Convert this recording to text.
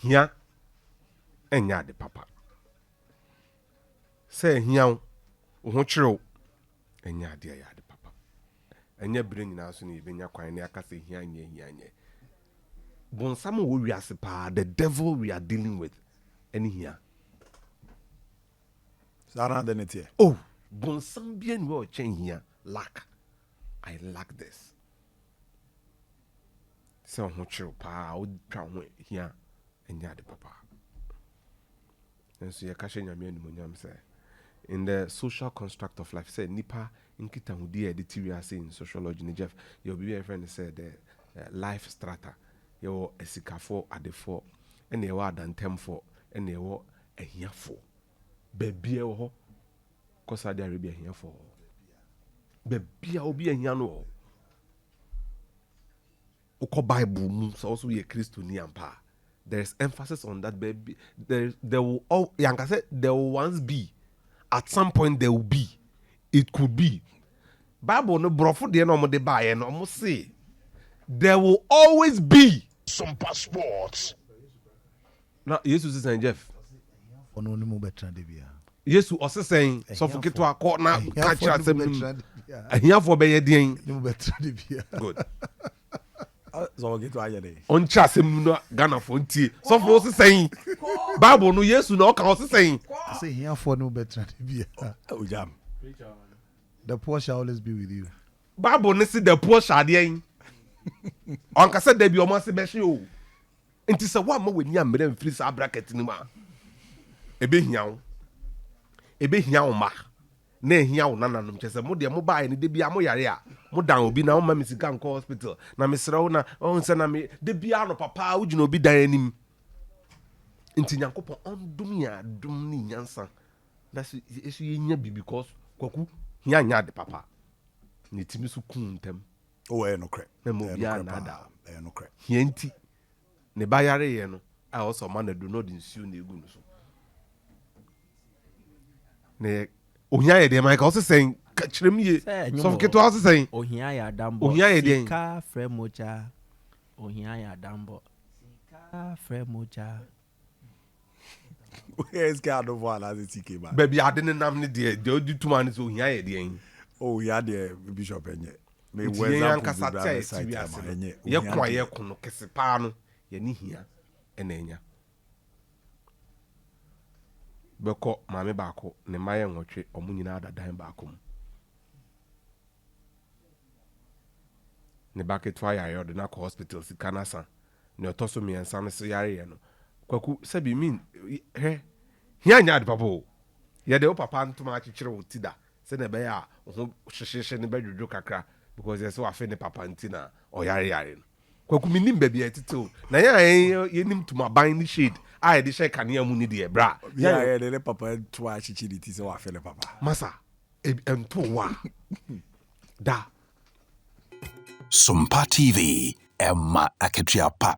hia enya de papa say hia wo kyerɛw enya de ya de papa enya bere nyina so ne benya kwan ne aka say hia nye bonsam wo wiase pa the devil we are dealing with any hia Sarah denete. oh bonsam bien wo chen hia lack I lack this so ho kyerɛw pa wo twa ho hia enya de papa and so ye ka hye nyame animonyam say in the social construct of life say nipa nkita hudi e de tiwiase in sociology ne Jeff your be friend said the life strata your esikafo adefo ene ye wa adantemfo ene ye wo ahiafo bebia wo ho ko Saudi Arabia ahiafo bebia obi ahia no uko Bible mu so also ye Christo ni ampa there is emphasis on that baby there will all yanka say there will once be at some point there will be it could be Bible no brofo de no mo de bae no mo say there will always be some passports. Now Jesus is Jeff Ono ni mo betra de bia. Jesus osesen so forgeto akọ na catch asem ahia for be ye den Ni mo betra de bia. good So get to aye dey. on cha asem no Ghana for ntie so for osesen Bible no Jesus na o ka osesen Say here for no betra de bia. Ujam. The poor shall always be with you. Bible ne si the poor shade yen on ka say da bi o mo se be hye o nti se wa ma wani amere mfiri sa bracket ni ma ebe hia wo ma na ehia wo nananom chese mo de mo bae ne de bia mo yare a mo dan obi na wo ma misika nko hospital na mesra wo na on se na me de bia no papa wo gina obi dan anim nti Nyankopon ondum ya dum ni nyansa na so esu yenya bi because kwaku hia nya de papa ne timi so kuntem Oh, no crack. na mo bia na da No crack. hia nti ne ba yare ye no a also ma na do no de nsuo na egu no so ne ohia ye de Michael so saying kyerem ye so keto also saying Ohia ya dambo. Ohia ye den. Sika fremocha. Ohia ya dambo. Sika fremocha. Where's God of all as it came back? baby ade ne nam ne de odi tuma ne so ohia ye de Oh, yeah, the bishop enye. Me ye weza yankasa tell ti wi ase ye kwa ye kono kese pa no ye ni hia ena enya beko maame baako ne maye nwotwe omu nyina adadan baako mu ne bucket wa yare de na ko hospital si kanasa ne otoso mi ensa no so yare ye no kwaku sabi min he hia nya de papo ye de o papa ntoma akikire wo tida se na be ya ho hyehyehye ne badwudwo kakra because yes wa fe ne papa ntina o yare no kwaku minim ba bia etito na ye nim tuma ban ni shade a de she kanea mu ni de bra Yeah, the papa twa chichiti so I feel papa. masa ento wa da Sumpa TV, Emma Aketriapa.